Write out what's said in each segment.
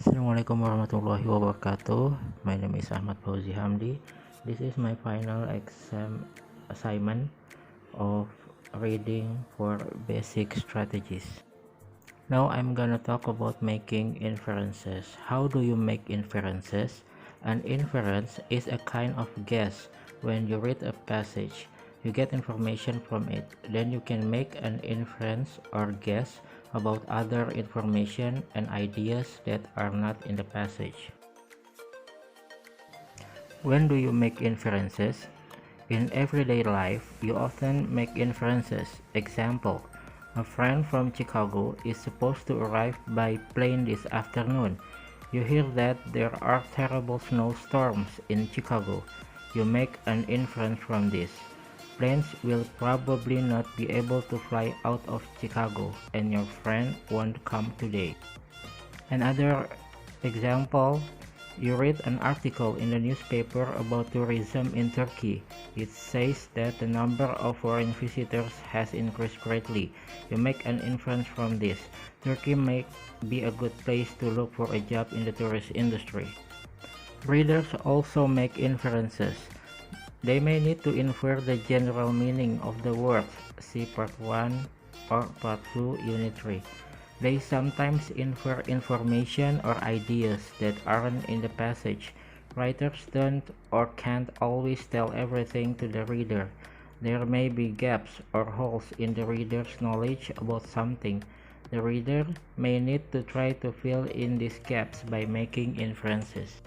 Assalamualaikum warahmatullahi wabarakatuh. My name is Ahmad Fauzi Hamdi. This is my final exam assignment of reading for basic strategies. Now I'm gonna talk about making inferences. How do you make inferences? An inference is a kind of guess. When you read a passage, you get information from it. Then you can make an inference or guess about other information and ideas that are not in the passage. When do you make inferences? In everyday life, you often make inferences. Example, a friend from Chicago is supposed to arrive by plane this afternoon. You hear that there are terrible snowstorms in Chicago. You make an inference from this. Planes will probably not be able to fly out of Chicago, and your friend won't come today. Another example, you read an article in the newspaper about tourism in Turkey. It says that the number of foreign visitors has increased greatly. You make an inference from this. Turkey may be a good place to look for a job in the tourist industry. Readers also make inferences. They may need to infer the general meaning of the words. See Part 1 or Part 2, Unit 3. They sometimes infer information or ideas that aren't in the passage. Writers don't or can't always tell everything to the reader. There may be gaps or holes in the reader's knowledge about something. The reader may need to try to fill in these gaps by making inferences.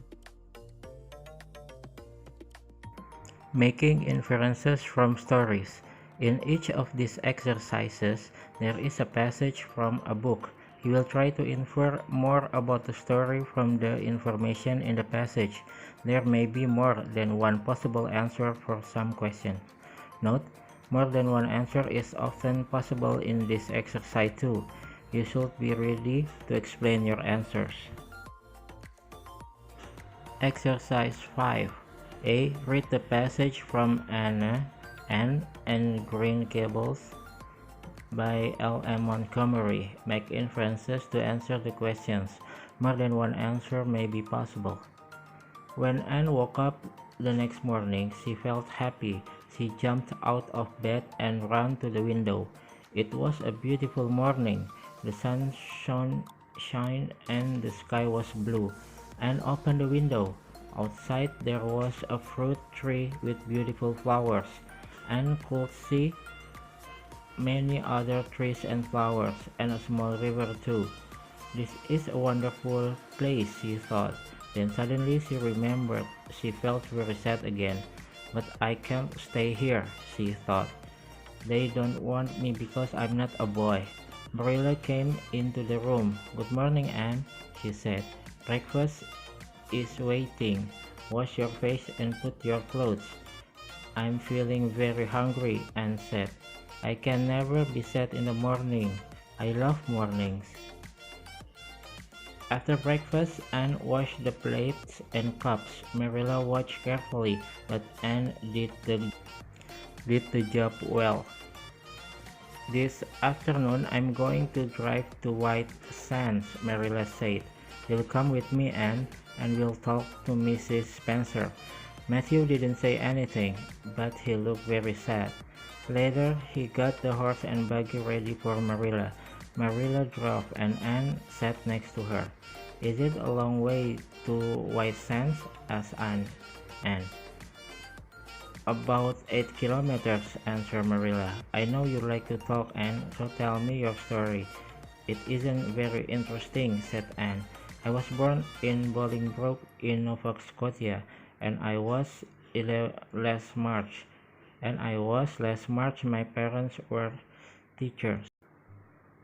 Making inferences from stories. In each of these exercises, there is a passage from a book. You will try to infer more about the story from the information in the passage. There may be more than one possible answer for some questions. Note, more than one answer is often possible in this exercise too. You should be ready to explain your answers. Exercise 5. A. Read the passage from Anne and Green Gables by L.M. Montgomery. Make inferences to answer the questions. More than one answer may be possible. When Anne woke up the next morning, she felt happy. She jumped out of bed and ran to the window. It was a beautiful morning. The sun shone and the sky was blue. Anne opened the window. Outside there was a fruit tree with beautiful flowers, and could see many other trees and flowers, and a small river too. This is a wonderful place, she thought. Then suddenly she remembered. She felt very sad again. But I can't stay here, she thought. They don't want me because I'm not a boy. Marilla came into the room. Good morning, Anne, she said. Breakfast is waiting. Wash your face and put your clothes. I'm feeling very hungry, Anne said. I can never be sad in the morning. I love mornings. After breakfast, Anne washed the plates and cups. Marilla watched carefully, but Anne did the job well. This afternoon, I'm going to drive to White Sands, Marilla said. You'll come with me, Anne, and we'll talk to Mrs. Spencer. Matthew didn't say anything, but he looked very sad. Later, he got the horse and buggy ready for Marilla. Marilla drove, and Anne sat next to her. Is it a long way to White Sands? Asked Anne. About 8 kilometers, answered Marilla. I know you like to talk, Anne, so tell me your story. It isn't very interesting, said Anne. I was born in Bolingbroke in Nova Scotia, and I was last March. My parents were teachers.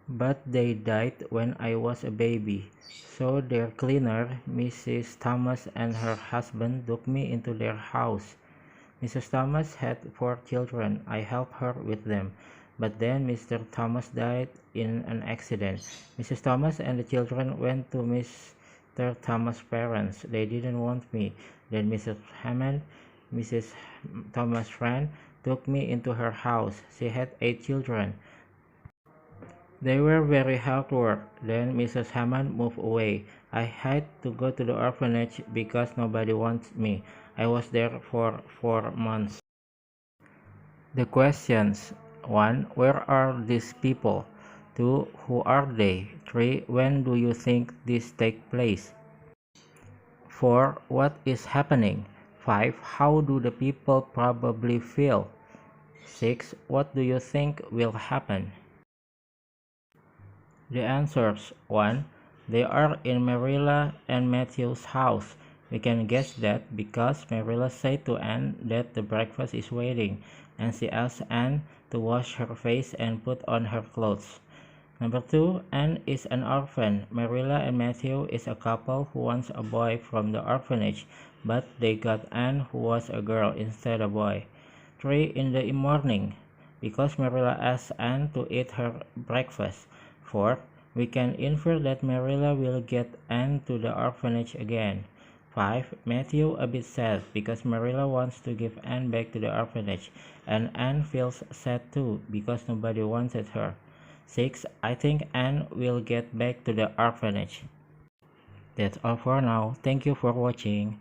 But they died when I was a baby. So their cleaner, Mrs. Thomas, and her husband took me into their house. Mrs. Thomas had 4 children. I helped her with them. But then Mr. Thomas died in an accident. Mrs. Thomas and the children went to Mr. Thomas' parents. They didn't want me. Then Mrs. Hammond, Mrs. Thomas' friend, took me into her house. She had 8 children. They were very hard work. Then Mrs. Hammond moved away. I had to go to the orphanage because nobody wants me. I was there for 4 months. The questions: 1. Where are these people? 2. Who are they? 3. When do you think this take place? 4. What is happening? 5. How do the people probably feel? 6. What do you think will happen? The answers: 1. They are in Marilla and Matthew's house. We can guess that because Marilla said to Anne that the breakfast is waiting, and she asked Anne to wash her face and put on her clothes. Number 2, Anne is an orphan. Marilla and Matthew is a couple who wants a boy from the orphanage, but they got Anne who was a girl instead of a boy. 3, in the morning, because Marilla asked Anne to eat her breakfast. 4, we can infer that Marilla will get Anne to the orphanage again. 5, Matthew a bit sad because Marilla wants to give Anne back to the orphanage, and Anne feels sad too because nobody wanted her. 6, I think Anne will get back to the orphanage. That's all for now. Thank you for watching.